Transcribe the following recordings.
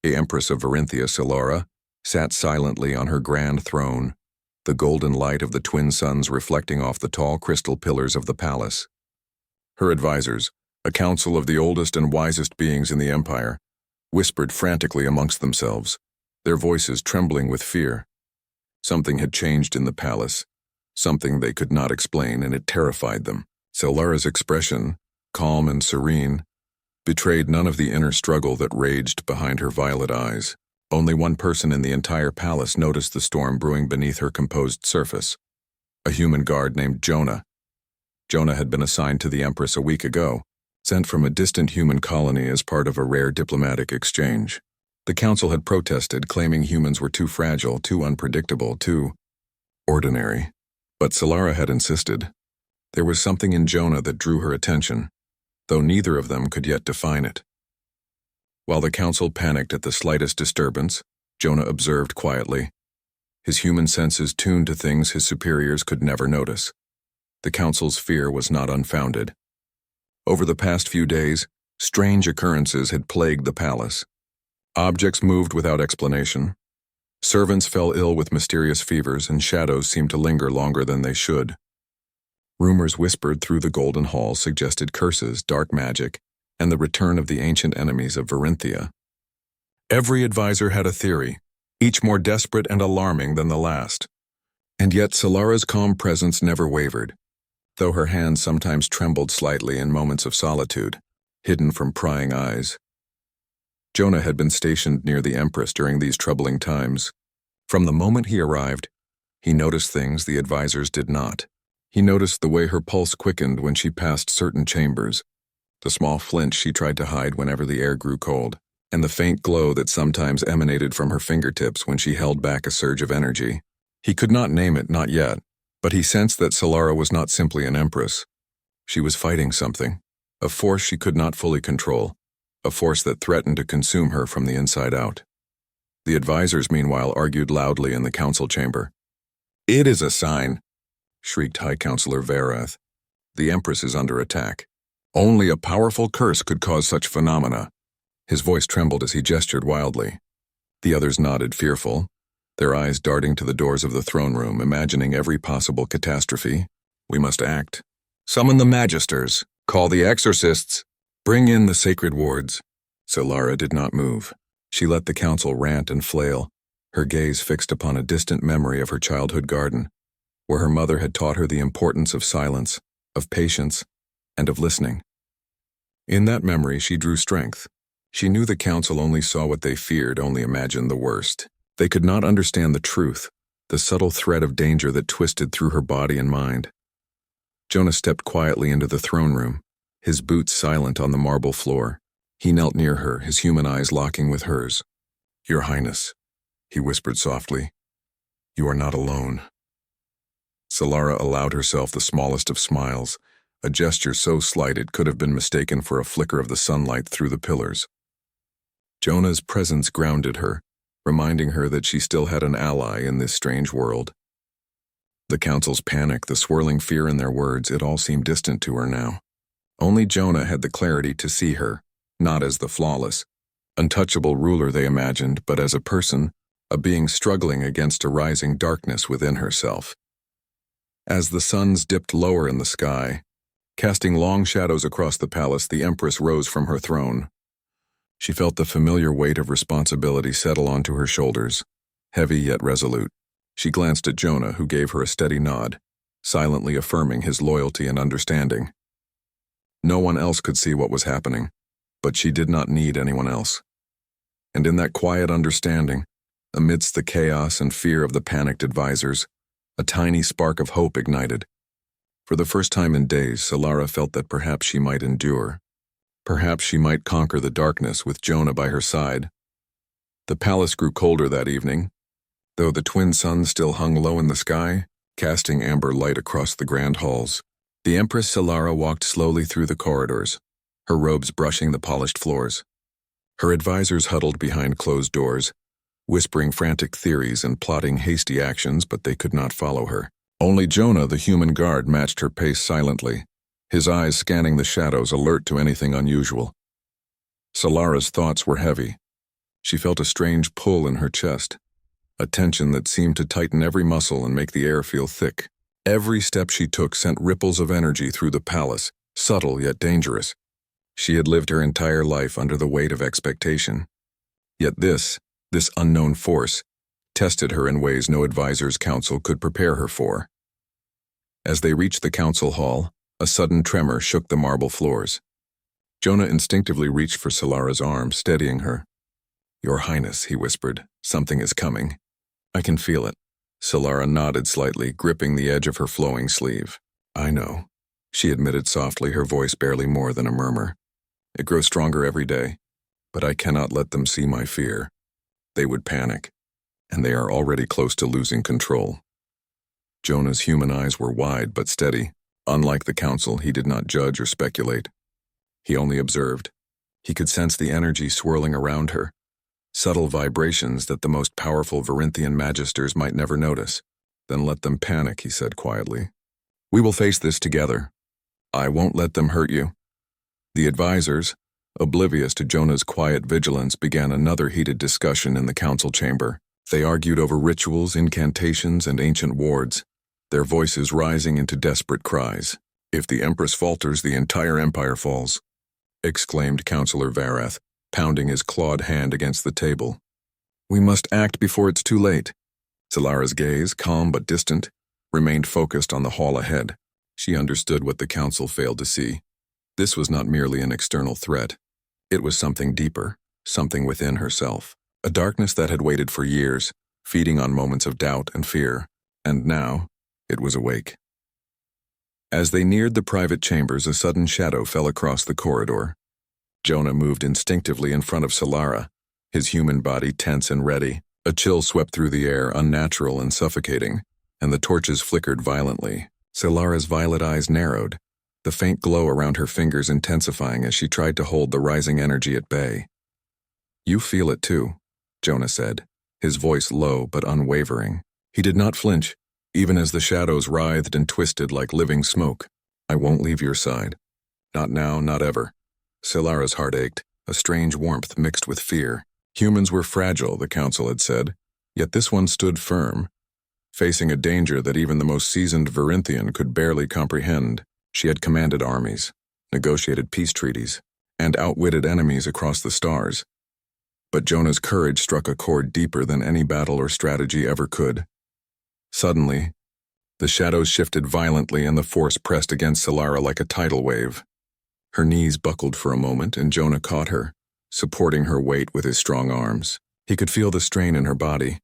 The Empress of Varinthia, Solara, sat silently on her grand throne, the golden light of the twin suns reflecting off the tall crystal pillars of the palace. Her advisors, a council of the oldest and wisest beings in the empire, whispered frantically amongst themselves, their voices trembling with fear. Something had changed in the palace, something they could not explain, and it terrified them. Solara's expression, calm and serene, betrayed none of the inner struggle that raged behind her violet eyes. Only one person in the entire palace noticed the storm brewing beneath her composed surface, a human guard named Jonah. Jonah had been assigned to the Empress a week ago, sent from a distant human colony as part of a rare diplomatic exchange. The council had protested, claiming humans were too fragile, too unpredictable, too ordinary. But Solara had insisted. There was something in Jonah that drew her attention, though neither of them could yet define it. While the council panicked at the slightest disturbance, Jonah observed quietly, his human senses tuned to things his superiors could never notice. The council's fear was not unfounded. Over the past few days, strange occurrences had plagued the palace. Objects moved without explanation. Servants fell ill with mysterious fevers, and shadows seemed to linger longer than they should. Rumors whispered through the golden halls suggested curses, dark magic, and the return of the ancient enemies of Varinthia. Every advisor had a theory, each more desperate and alarming than the last. And yet Solara's calm presence never wavered, though her hands sometimes trembled slightly in moments of solitude, hidden from prying eyes. Jonah had been stationed near the Empress during these troubling times. From the moment he arrived, he noticed things the advisors did not. He noticed the way her pulse quickened when she passed certain chambers, the small flinch she tried to hide whenever the air grew cold, and the faint glow that sometimes emanated from her fingertips when she held back a surge of energy. He could not name it, not yet, but he sensed that Solara was not simply an empress. She was fighting something, a force she could not fully control, a force that threatened to consume her from the inside out. The advisors, meanwhile, argued loudly in the council chamber. "It is a sign," shrieked High Counselor Varath. "The Empress is under attack. Only a powerful curse could cause such phenomena." His voice trembled as he gestured wildly. The others nodded, fearful, their eyes darting to the doors of the throne room, imagining every possible catastrophe. "We must act. Summon the magisters. Call the exorcists. Bring in the sacred wards." Solara did not move. She let the council rant and flail, her gaze fixed upon a distant memory of her childhood garden, where her mother had taught her the importance of silence, of patience, and of listening. In that memory she drew strength. She knew the council only saw what they feared, only imagined the worst. They could not understand the truth, the subtle thread of danger that twisted through her body and mind. Jonah stepped quietly into the throne room, his boots silent on the marble floor. He knelt near her, his human eyes locking with hers. "Your Highness," he whispered softly, "you are not alone." Solara allowed herself the smallest of smiles, a gesture so slight it could have been mistaken for a flicker of the sunlight through the pillars. Jonah's presence grounded her, reminding her that she still had an ally in this strange world. The council's panic, the swirling fear in their words, it all seemed distant to her now. Only Jonah had the clarity to see her, not as the flawless, untouchable ruler they imagined, but as a person, a being struggling against a rising darkness within herself. As the suns dipped lower in the sky, casting long shadows across the palace, the Empress rose from her throne. She felt the familiar weight of responsibility settle onto her shoulders, heavy yet resolute. She glanced at Jonah, who gave her a steady nod, silently affirming his loyalty and understanding. No one else could see what was happening, but she did not need anyone else. And in that quiet understanding, amidst the chaos and fear of the panicked advisors, a tiny spark of hope ignited. For the first time in days, Solara felt that perhaps she might endure. Perhaps she might conquer the darkness with Jonah by her side. The palace grew colder that evening, though the twin suns still hung low in the sky, casting amber light across the grand halls. The Empress Solara walked slowly through the corridors, her robes brushing the polished floors. Her advisors huddled behind closed doors, whispering frantic theories and plotting hasty actions, but they could not follow her. Only Jonah, the human guard, matched her pace silently, his eyes scanning the shadows, alert to anything unusual. Solara's thoughts were heavy. She felt a strange pull in her chest, a tension that seemed to tighten every muscle and make the air feel thick. Every step she took sent ripples of energy through the palace, subtle yet dangerous. She had lived her entire life under the weight of expectation. Yet this unknown force, tested her in ways no advisor's counsel could prepare her for. As they reached the council hall, a sudden tremor shook the marble floors. Jonah instinctively reached for Solara's arm, steadying her. "Your Highness," he whispered, "something is coming. I can feel it." Solara nodded slightly, gripping the edge of her flowing sleeve. "I know," she admitted softly, her voice barely more than a murmur. "It grows stronger every day, but I cannot let them see my fear. They would panic, and they are already close to losing control." Jonah's human eyes were wide but steady. Unlike the council, he did not judge or speculate. He only observed. He could sense the energy swirling around her, subtle vibrations that the most powerful Varinthian magisters might never notice. "Then let them panic," he said quietly. "We will face this together. I won't let them hurt you." The advisors, oblivious to Jonah's quiet vigilance, began another heated discussion in the council chamber. They argued over rituals, incantations, and ancient wards, their voices rising into desperate cries. "If the Empress falters, the entire empire falls," exclaimed Councillor Varath, pounding his clawed hand against the table. "We must act before it's too late." Solara's gaze, calm but distant, remained focused on the hall ahead. She understood what the council failed to see. This was not merely an external threat. It was something deeper, something within herself. A darkness that had waited for years, feeding on moments of doubt and fear, and now it was awake. As they neared the private chambers, a sudden shadow fell across the corridor. Jonah moved instinctively in front of Solara, his human body tense and ready. A chill swept through the air, unnatural and suffocating, and the torches flickered violently. Solara's violet eyes narrowed, the faint glow around her fingers intensifying as she tried to hold the rising energy at bay. "You feel it too," Jonah said, his voice low but unwavering. He did not flinch, even as the shadows writhed and twisted like living smoke. "I won't leave your side. Not now, not ever." Solara's heart ached, a strange warmth mixed with fear. Humans were fragile, the council had said, yet this one stood firm, facing a danger that even the most seasoned Varinthian could barely comprehend. She had commanded armies, negotiated peace treaties, and outwitted enemies across the stars. But Jonah's courage struck a chord deeper than any battle or strategy ever could. Suddenly, the shadows shifted violently and the force pressed against Solara like a tidal wave. Her knees buckled for a moment, and Jonah caught her, supporting her weight with his strong arms. He could feel the strain in her body,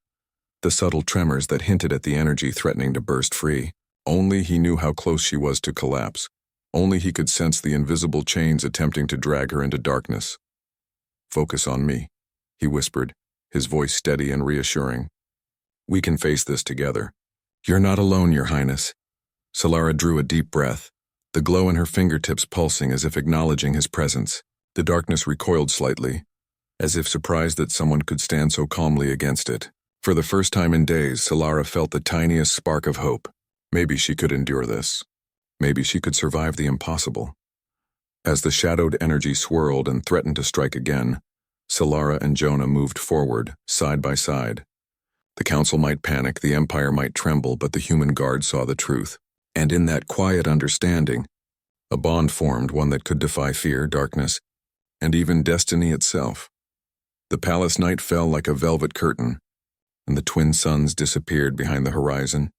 the subtle tremors that hinted at the energy threatening to burst free. Only he knew how close she was to collapse. Only he could sense the invisible chains attempting to drag her into darkness. "Focus on me," he whispered, his voice steady and reassuring. "We can face this together." "You're not alone, Your Highness." Solara drew a deep breath, the glow in her fingertips pulsing as if acknowledging his presence. The darkness recoiled slightly, as if surprised that someone could stand so calmly against it. For the first time in days, Solara felt the tiniest spark of hope. Maybe she could endure this. Maybe she could survive the impossible. As the shadowed energy swirled and threatened to strike again, Solara and Jonah moved forward, side by side. The council might panic, the empire might tremble, but the human guard saw the truth. And in that quiet understanding, a bond formed, one that could defy fear, darkness, and even destiny itself. The palace night fell like a velvet curtain, and the twin suns disappeared behind the horizon,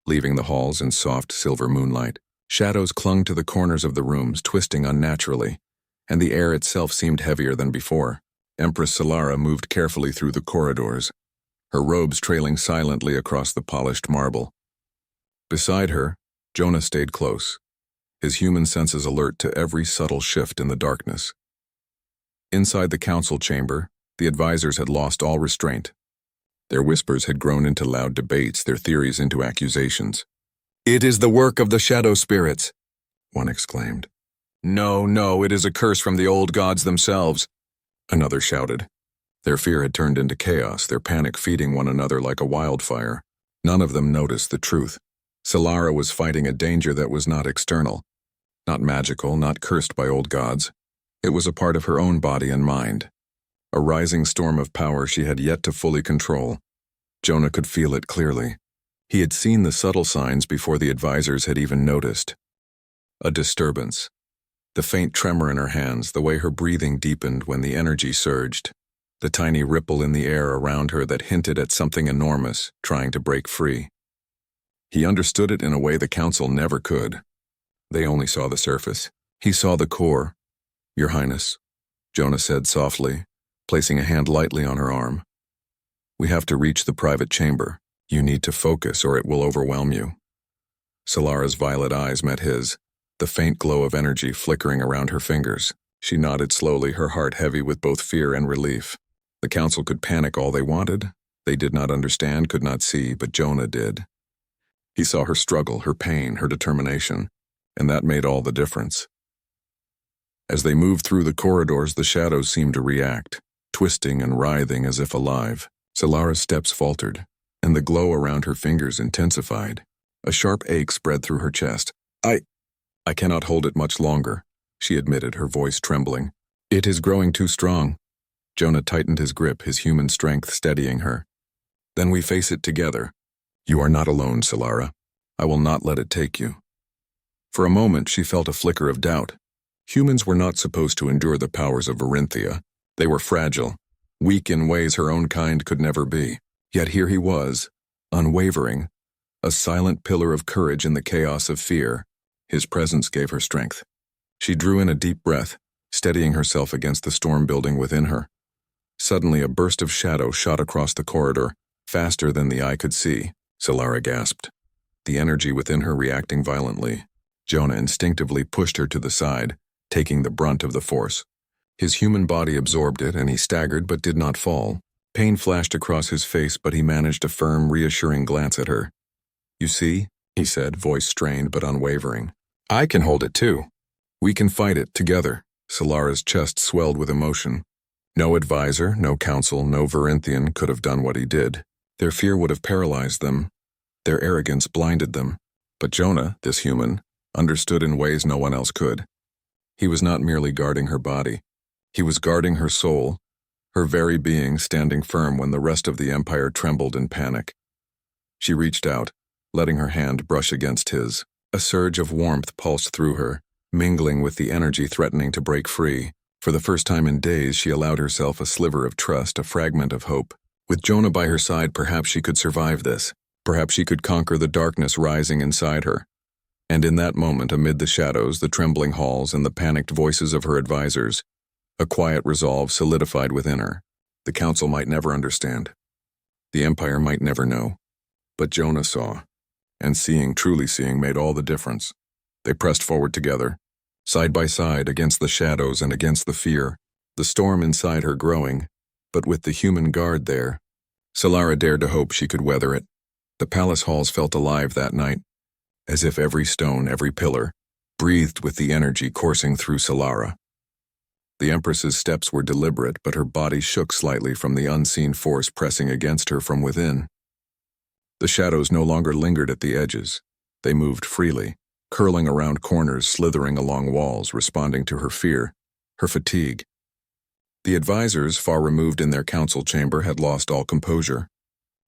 leaving the halls in soft silver moonlight. Shadows clung to the corners of the rooms, twisting unnaturally, and the air itself seemed heavier than before. Empress Solara moved carefully through the corridors, her robes trailing silently across the polished marble. Beside her, Jonah stayed close, his human senses alert to every subtle shift in the darkness. Inside the council chamber, the advisors had lost all restraint. Their whispers had grown into loud debates, their theories into accusations. "It is the work of the shadow spirits," one exclaimed. No, it is a curse from the old gods themselves," another shouted. Their fear had turned into chaos, their panic feeding one another like a wildfire. None of them noticed the truth. Solara was fighting a danger that was not external, not magical, not cursed by old gods. It was a part of her own body and mind, a rising storm of power she had yet to fully control. Jonah could feel it clearly. He had seen the subtle signs before the advisors had even noticed. A disturbance. The faint tremor in her hands, the way her breathing deepened when the energy surged. The tiny ripple in the air around her that hinted at something enormous, trying to break free. He understood it in a way the council never could. They only saw the surface. He saw the core. "Your Highness," Jonah said softly, placing a hand lightly on her arm. "We have to reach the private chamber. You need to focus or it will overwhelm you." Solara's violet eyes met his, the faint glow of energy flickering around her fingers. She nodded slowly, her heart heavy with both fear and relief. The council could panic all they wanted. They did not understand, could not see, but Jonah did. He saw her struggle, her pain, her determination, and that made all the difference. As they moved through the corridors, the shadows seemed to react, twisting and writhing as if alive. Solara's steps faltered, and the glow around her fingers intensified. A sharp ache spread through her chest. I cannot hold it much longer," she admitted, her voice trembling. "It is growing too strong." Jonah tightened his grip, his human strength steadying her. "Then we face it together. You are not alone, Solara. I will not let it take you." For a moment she felt a flicker of doubt. Humans were not supposed to endure the powers of Varinthia. They were fragile, weak in ways her own kind could never be. Yet here he was, unwavering, a silent pillar of courage in the chaos of fear. His presence gave her strength. She drew in a deep breath, steadying herself against the storm building within her. Suddenly a burst of shadow shot across the corridor, faster than the eye could see. Solara gasped, the energy within her reacting violently. Jonah instinctively pushed her to the side, taking the brunt of the force. His human body absorbed it, and he staggered but did not fall. Pain flashed across his face, but he managed a firm, reassuring glance at her. "You see," he said, voice strained but unwavering. "I can hold it too. We can fight it together." Solara's chest swelled with emotion. No advisor, no council, no Varinthian could have done what he did. Their fear would have paralyzed them. Their arrogance blinded them. But Jonah, this human, understood in ways no one else could. He was not merely guarding her body. He was guarding her soul, her very being standing firm when the rest of the Empire trembled in panic. She reached out, letting her hand brush against his. A surge of warmth pulsed through her, mingling with the energy threatening to break free. For the first time in days, she allowed herself a sliver of trust, a fragment of hope. With Jonah by her side, perhaps she could survive this. Perhaps she could conquer the darkness rising inside her. And in that moment, amid the shadows, the trembling halls, and the panicked voices of her advisors, a quiet resolve solidified within her. The council might never understand. The Empire might never know. But Jonah saw. And seeing, truly seeing, made all the difference. They pressed forward together, side by side against the shadows and against the fear, the storm inside her growing, but with the human guard there. Solara dared to hope she could weather it. The palace halls felt alive that night, as if every stone, every pillar, breathed with the energy coursing through Solara. The Empress's steps were deliberate, but her body shook slightly from the unseen force pressing against her from within. The shadows no longer lingered at the edges. They moved freely, curling around corners, slithering along walls, responding to her fear, her fatigue. The advisors, far removed in their council chamber, had lost all composure.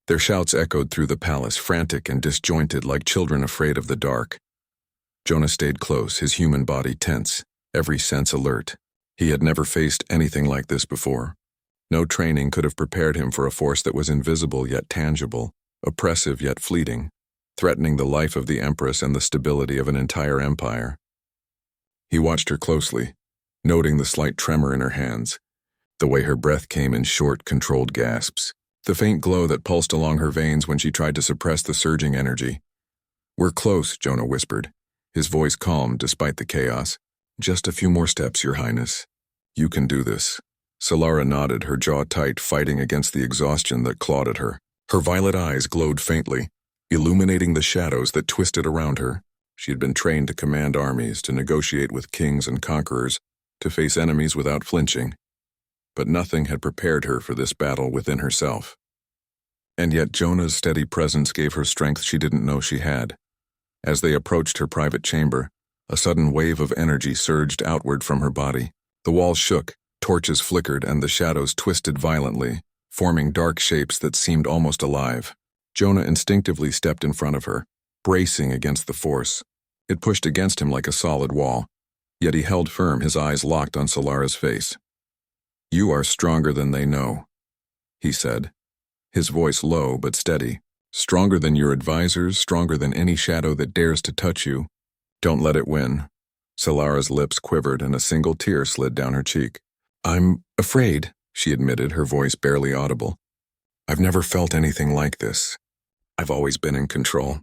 Their shouts echoed through the palace, frantic and disjointed like children afraid of the dark. Jonah stayed close, his human body tense, every sense alert. He had never faced anything like this before. No training could have prepared him for a force that was invisible yet tangible, oppressive yet fleeting, threatening the life of the Empress and the stability of an entire empire. He watched her closely, noting the slight tremor in her hands, the way her breath came in short, controlled gasps, the faint glow that pulsed along her veins when she tried to suppress the surging energy. "We're close," Jonah whispered, his voice calm despite the chaos. "Just a few more steps, Your Highness. You can do this." Solara nodded, her jaw tight, fighting against the exhaustion that clawed at her. Her violet eyes glowed faintly, illuminating the shadows that twisted around her. She had been trained to command armies, to negotiate with kings and conquerors, to face enemies without flinching. But nothing had prepared her for this battle within herself. And yet Jonah's steady presence gave her strength she didn't know she had. As they approached her private chamber, a sudden wave of energy surged outward from her body. The walls shook, Torches flickered and the shadows twisted violently, forming dark shapes that seemed almost alive. Jonah instinctively stepped in front of her, bracing against the force. It pushed against him like a solid wall, yet he held firm, his eyes locked on Solara's face. "You are stronger than they know," he said, his voice low but steady. "Stronger than your advisors, stronger than any shadow that dares to touch you. Don't let it win." Solara's lips quivered and a single tear slid down her cheek. "I'm afraid," she admitted, her voice barely audible. "I've never felt anything like this. I've always been in control,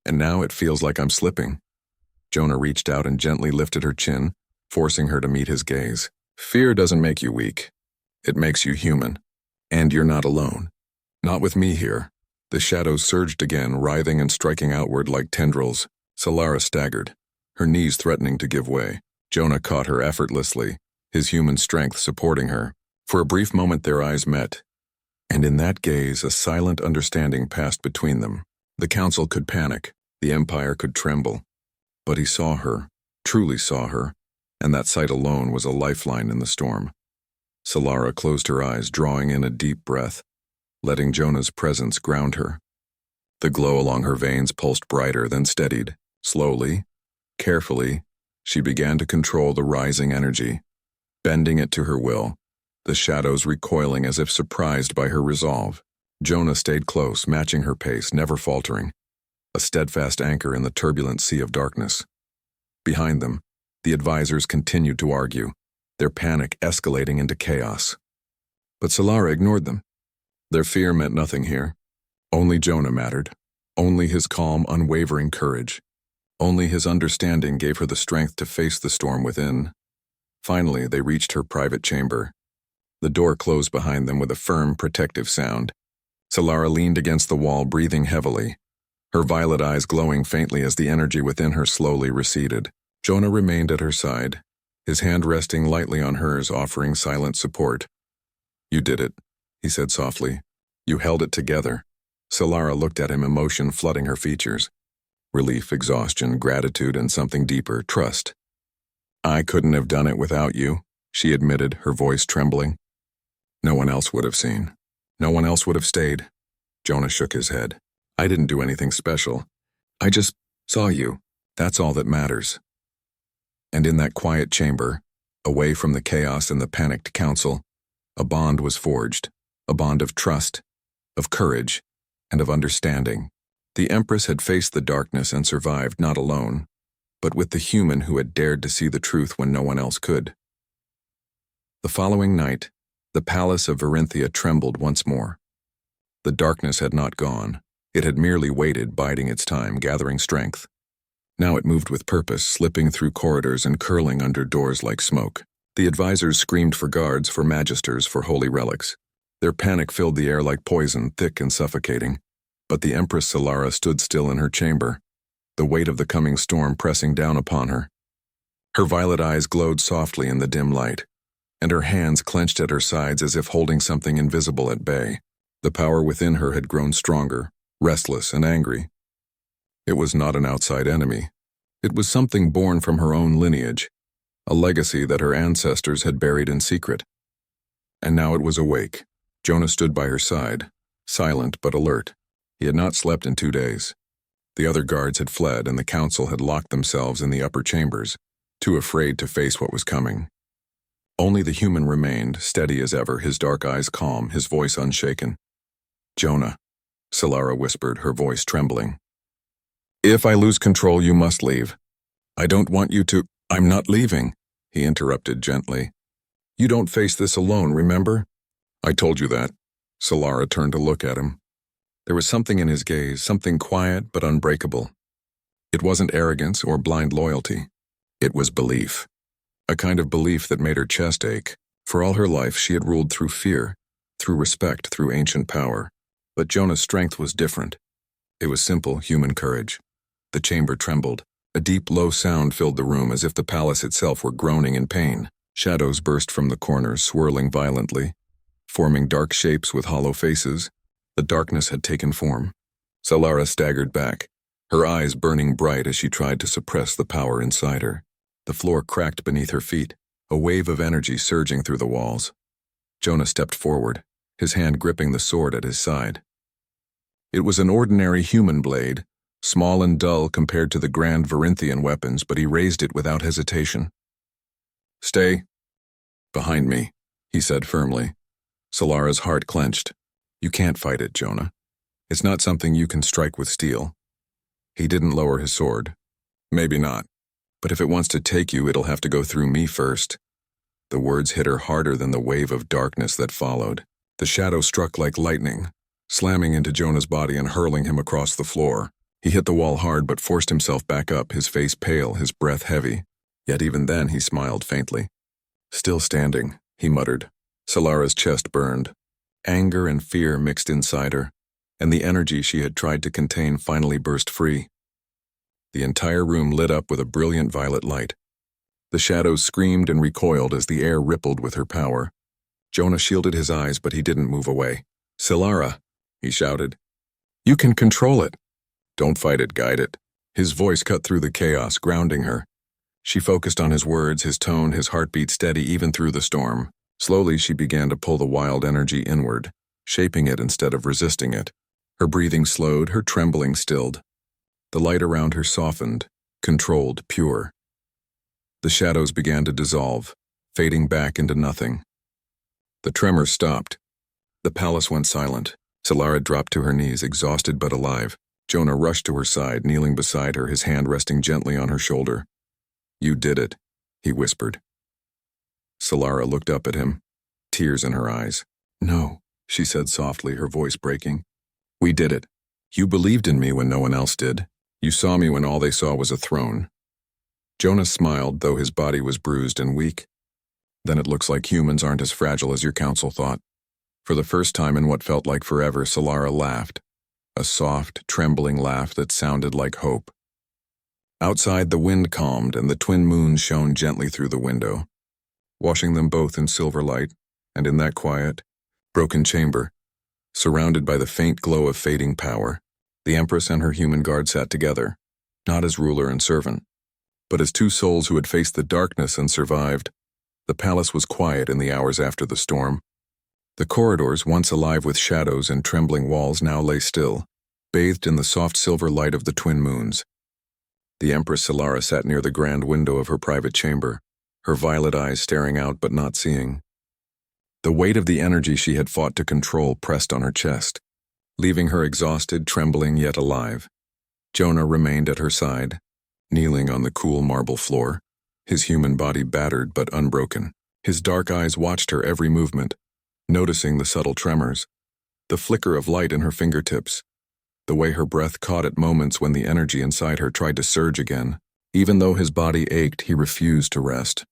and now it feels like I'm slipping." Jonah reached out and gently lifted her chin, forcing her to meet his gaze. "Fear doesn't make you weak. It makes you human. And you're not alone. Not with me here." The shadows surged again, writhing and striking outward like tendrils. Solara staggered, her knees threatening to give way. Jonah caught her effortlessly, his human strength supporting her. For a brief moment their eyes met, and in that gaze a silent understanding passed between them. The council could panic, the empire could tremble. But he saw her, truly saw her, and that sight alone was a lifeline in the storm. Solara closed her eyes, drawing in a deep breath, letting Jonah's presence ground her. The glow along her veins pulsed brighter, then steadied. Slowly, carefully, she began to control the rising energy, bending it to her will, the shadows recoiling as if surprised by her resolve. Jonah stayed close, matching her pace, never faltering, a steadfast anchor in the turbulent sea of darkness. Behind them, the advisors continued to argue, their panic escalating into chaos. But Solara ignored them. Their fear meant nothing here. Only Jonah mattered. Only his calm, unwavering courage. Only his understanding gave her the strength to face the storm within. Finally, they reached her private chamber. The door closed behind them with a firm, protective sound. Solara leaned against the wall, breathing heavily, her violet eyes glowing faintly as the energy within her slowly receded. Jonah remained at her side, his hand resting lightly on hers, offering silent support. "You did it," he said softly. "You held it together." Solara looked at him, emotion flooding her features. Relief, exhaustion, gratitude, and something deeper, trust. "I couldn't have done it without you," she admitted, her voice trembling. "No one else would have seen. No one else would have stayed." Jonah shook his head. "I didn't do anything special. I just saw you. That's all that matters." And in that quiet chamber, away from the chaos and the panicked council, a bond was forged, a bond of trust, of courage, and of understanding. The Empress had faced the darkness and survived not alone, but with the human who had dared to see the truth when no one else could. The following night, the palace of Varinthia trembled once more. The darkness had not gone. It had merely waited, biding its time, gathering strength. Now it moved with purpose, slipping through corridors and curling under doors like smoke. The advisors screamed for guards, for magisters, for holy relics. Their panic filled the air like poison, thick and suffocating. But the Empress Solara stood still in her chamber, the weight of the coming storm pressing down upon her. Her violet eyes glowed softly in the dim light, and her hands clenched at her sides as if holding something invisible at bay. The power within her had grown stronger, restless and angry. It was not an outside enemy. It was something born from her own lineage, a legacy that her ancestors had buried in secret. And now it was awake. Jonah stood by her side, silent but alert. He had not slept in 2 days. The other guards had fled, and the council had locked themselves in the upper chambers, too afraid to face what was coming. Only the human remained, steady as ever, his dark eyes calm, his voice unshaken. "Jonah," Solara whispered, her voice trembling. "If I lose control, you must leave. I don't want you to—" "I'm not leaving," he interrupted gently. "You don't face this alone, remember?" "I told you that." Solara turned to look at him. There was something in his gaze, something quiet but unbreakable. It wasn't arrogance or blind loyalty. It was belief. A kind of belief that made her chest ache. For all her life, she had ruled through fear, through respect, through ancient power. But Jonah's strength was different. It was simple, human courage. The chamber trembled. A deep, low sound filled the room, as if the palace itself were groaning in pain. Shadows burst from the corners, swirling violently, forming dark shapes with hollow faces. The darkness had taken form. Solara staggered back, her eyes burning bright as she tried to suppress the power inside her. The floor cracked beneath her feet. a wave of energy surging through the walls. Jonah stepped forward, his hand gripping the sword at his side. It was an ordinary human blade, small and dull compared to the grand Varinthian weapons, but he raised it without hesitation. "Stay behind me," he said firmly. Solara's heart clenched. "You can't fight it, Jonah. It's not something you can strike with steel." He didn't lower his sword. "Maybe not. But if it wants to take you, it'll have to go through me first." The words hit her harder than the wave of darkness that followed. The shadow struck like lightning, slamming into Jonah's body and hurling him across the floor. He hit the wall hard but forced himself back up, his face pale, his breath heavy. Yet even then he smiled faintly. "Still standing," he muttered. Solara's chest burned. Anger and fear mixed inside her, and the energy she had tried to contain finally burst free. The entire room lit up with a brilliant violet light. The shadows screamed and recoiled as the air rippled with her power. Jonah shielded his eyes, but he didn't move away. "Solara," he shouted. "You can control it. Don't fight it, guide it." His voice cut through the chaos, grounding her. She focused on his words, his tone, his heartbeat steady even through the storm. Slowly she began to pull the wild energy inward, shaping it instead of resisting it. Her breathing slowed, her trembling stilled. The light around her softened, controlled, pure. The shadows began to dissolve, fading back into nothing. The tremors stopped. The palace went silent. Solara dropped to her knees, exhausted but alive. Jonah rushed to her side, kneeling beside her, his hand resting gently on her shoulder. "You did it," he whispered. Solara looked up at him, tears in her eyes. "No," she said softly, her voice breaking. "We did it. You believed in me when no one else did. You saw me when all they saw was a throne." Jonah smiled, though his body was bruised and weak. "Then it looks like humans aren't as fragile as your council thought." For the first time in what felt like forever, Solara laughed. A soft, trembling laugh that sounded like hope. Outside, the wind calmed and the twin moons shone gently through the window, washing them both in silver light, and in that quiet, broken chamber, surrounded by the faint glow of fading power, the Empress and her human guard sat together, not as ruler and servant, but as two souls who had faced the darkness and survived. The palace was quiet in the hours after the storm. The corridors, once alive with shadows and trembling walls, now lay still, bathed in the soft silver light of the twin moons. The Empress Solara sat near the grand window of her private chamber, her violet eyes staring out but not seeing. The weight of the energy she had fought to control pressed on her chest, leaving her exhausted, trembling yet alive. Jonah remained at her side, kneeling on the cool marble floor, his human body battered but unbroken. His dark eyes watched her every movement, noticing the subtle tremors, the flicker of light in her fingertips, the way her breath caught at moments when the energy inside her tried to surge again. Even though his body ached, he refused to rest.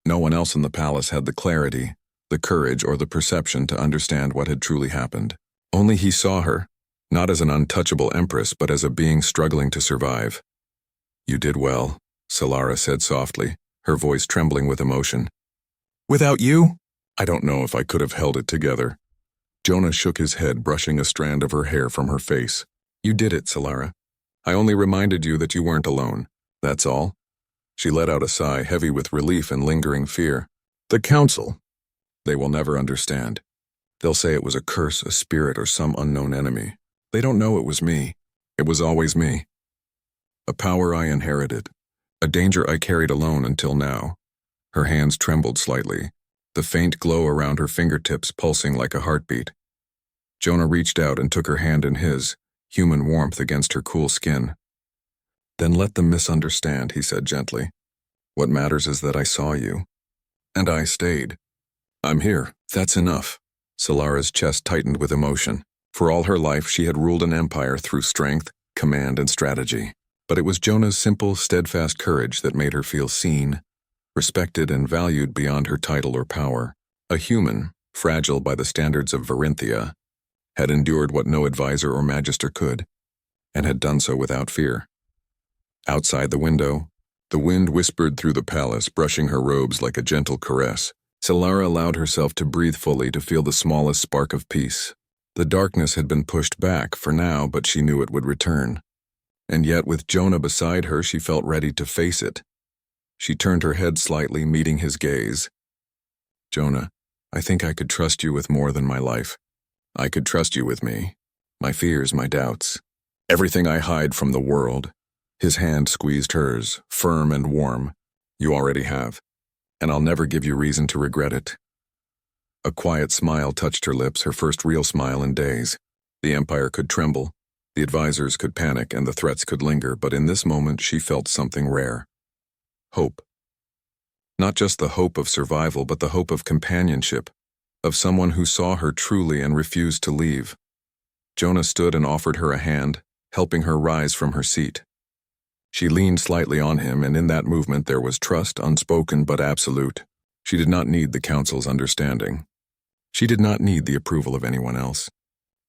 No one else in the palace had the clarity, the courage, or the perception to understand what had truly happened. Only he saw her, not as an untouchable empress, but as a being struggling to survive. "You did well," Solara said softly, her voice trembling with emotion. "Without you, I don't know if I could have held it together." Jonah shook his head, brushing a strand of her hair from her face. "You did it, Solara. I only reminded you that you weren't alone. That's all." She let out a sigh, heavy with relief and lingering fear. "The council. They will never understand. They'll say it was a curse, a spirit, or some unknown enemy. They don't know it was me. It was always me. A power I inherited. A danger I carried alone until now." Her hands trembled slightly, the faint glow around her fingertips pulsing like a heartbeat. Jonah reached out and took her hand in his, human warmth against her cool skin. "Then let them misunderstand," he said gently. "What matters is that I saw you. And I stayed. I'm here. That's enough." Solara's chest tightened with emotion. For all her life, she had ruled an empire through strength, command, and strategy. But it was Jonah's simple, steadfast courage that made her feel seen, respected, and valued beyond her title or power. A human, fragile by the standards of Varinthia, had endured what no advisor or magister could, and had done so without fear. Outside the window, the wind whispered through the palace, brushing her robes like a gentle caress. Solara allowed herself to breathe fully, to feel the smallest spark of peace. The darkness had been pushed back for now, but she knew it would return. And yet, with Jonah beside her, she felt ready to face it. She turned her head slightly, meeting his gaze. Jonah, I think I could trust you with more than my life. I could trust you with me. My fears, my doubts. Everything I hide from the world. His hand squeezed hers, firm and warm. You already have. And I'll never give you reason to regret it. A quiet smile touched her lips, her first real smile in days. The Empire could tremble, the advisors could panic, and the threats could linger, but in this moment she felt something rare. Hope. Not just the hope of survival, but the hope of companionship, of someone who saw her truly and refused to leave. Jonah stood and offered her a hand, helping her rise from her seat. She leaned slightly on him, and in that movement there was trust, unspoken but absolute. She did not need the Council's understanding. She did not need the approval of anyone else.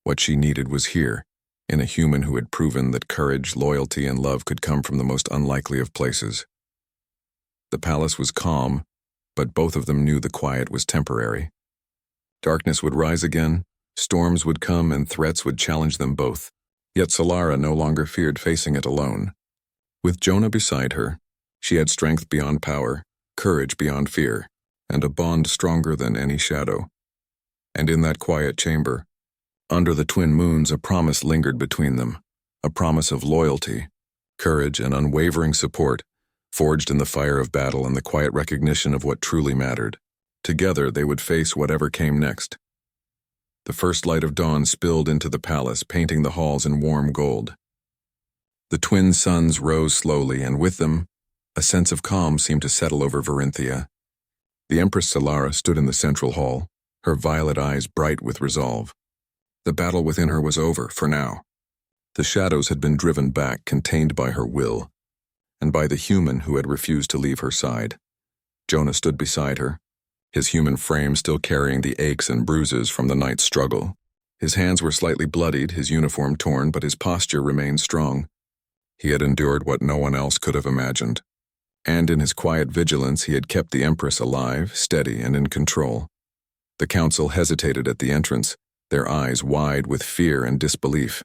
What she needed was here, in a human who had proven that courage, loyalty, and love could come from the most unlikely of places. The palace was calm, but both of them knew the quiet was temporary. Darkness would rise again, storms would come, and threats would challenge them both. Yet Solara no longer feared facing it alone. With Jonah beside her, she had strength beyond power, courage beyond fear, and a bond stronger than any shadow. And in that quiet chamber, under the twin moons, a promise lingered between them, a promise of loyalty, courage, and unwavering support, forged in the fire of battle and the quiet recognition of what truly mattered. Together they would face whatever came next. The first light of dawn spilled into the palace, painting the halls in warm gold. The twin suns rose slowly, and with them, a sense of calm seemed to settle over Varinthia. The Empress Solara stood in the central hall, her violet eyes bright with resolve. The battle within her was over, for now. The shadows had been driven back, contained by her will, and by the human who had refused to leave her side. Jonah stood beside her, his human frame still carrying the aches and bruises from the night's struggle. His hands were slightly bloodied, his uniform torn, but his posture remained strong. He had endured what no one else could have imagined. And in his quiet vigilance, he had kept the Empress alive, steady, and in control. The Council hesitated at the entrance, their eyes wide with fear and disbelief.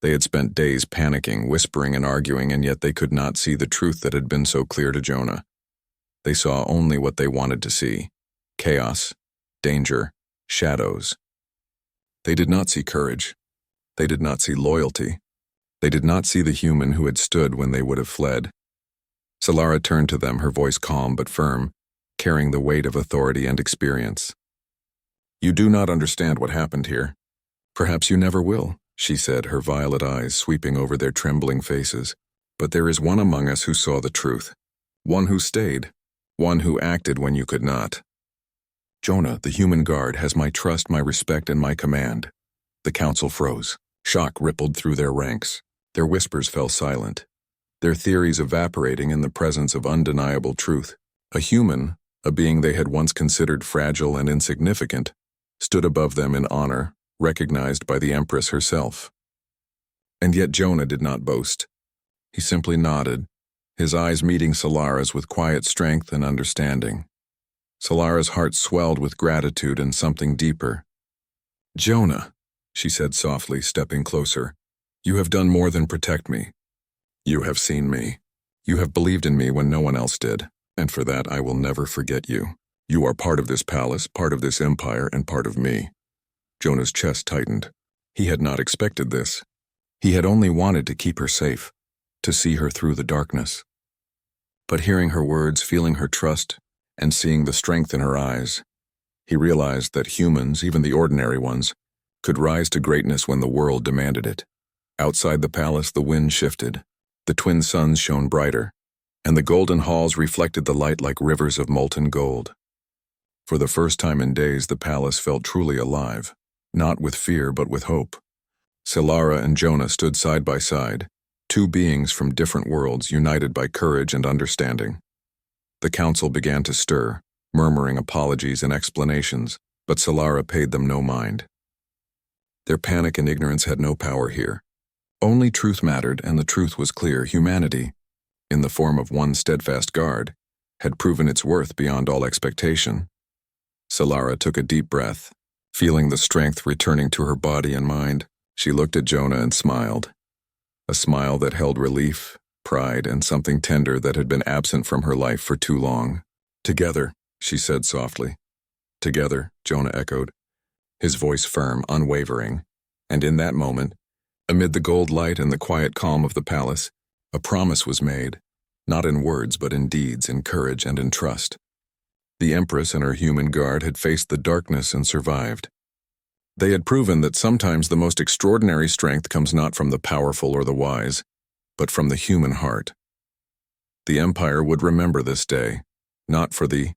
They had spent days panicking, whispering, and arguing, and yet they could not see the truth that had been so clear to Jonah. They saw only what they wanted to see: chaos, danger, shadows. They did not see courage. They did not see loyalty. They did not see the human who had stood when they would have fled. Solara turned to them, her voice calm but firm, carrying the weight of authority and experience. You do not understand what happened here. Perhaps you never will, she said, her violet eyes sweeping over their trembling faces. But there is one among us who saw the truth. One who stayed. One who acted when you could not. Jonah, the human guard, has my trust, my respect, and my command. The Council froze. Shock rippled through their ranks. Their whispers fell silent, their theories evaporating in the presence of undeniable truth. A human, a being they had once considered fragile and insignificant, stood above them in honor, recognized by the Empress herself. And yet Jonah did not boast. He simply nodded, his eyes meeting Solara's with quiet strength and understanding. Solara's heart swelled with gratitude and something deeper. Jonah, she said softly, stepping closer, you have done more than protect me. You have seen me. You have believed in me when no one else did, and for that I will never forget you. You are part of this palace, part of this empire, and part of me. Jonah's chest tightened. He had not expected this. He had only wanted to keep her safe, to see her through the darkness. But hearing her words, feeling her trust, and seeing the strength in her eyes, he realized that humans, even the ordinary ones, could rise to greatness when the world demanded it. Outside the palace, the wind shifted. The twin suns shone brighter, and the golden halls reflected the light like rivers of molten gold. For the first time in days, the palace felt truly alive, not with fear but with hope. Solara and Jonah stood side by side, two beings from different worlds united by courage and understanding. The Council began to stir, murmuring apologies and explanations, but Solara paid them no mind. Their panic and ignorance had no power here. Only truth mattered, and the truth was clear. Humanity, in the form of one steadfast guard, had proven its worth beyond all expectation. Solara took a deep breath. Feeling the strength returning to her body and mind, she looked at Jonah and smiled. A smile that held relief, pride, and something tender that had been absent from her life for too long. "Together," she said softly. "Together," Jonah echoed, his voice firm, unwavering. And in that moment, amid the gold light and the quiet calm of the palace, a promise was made, not in words but in deeds, in courage and in trust. The Empress and her human guard had faced the darkness and survived. They had proven that sometimes the most extraordinary strength comes not from the powerful or the wise, but from the human heart. The Empire would remember this day, not for the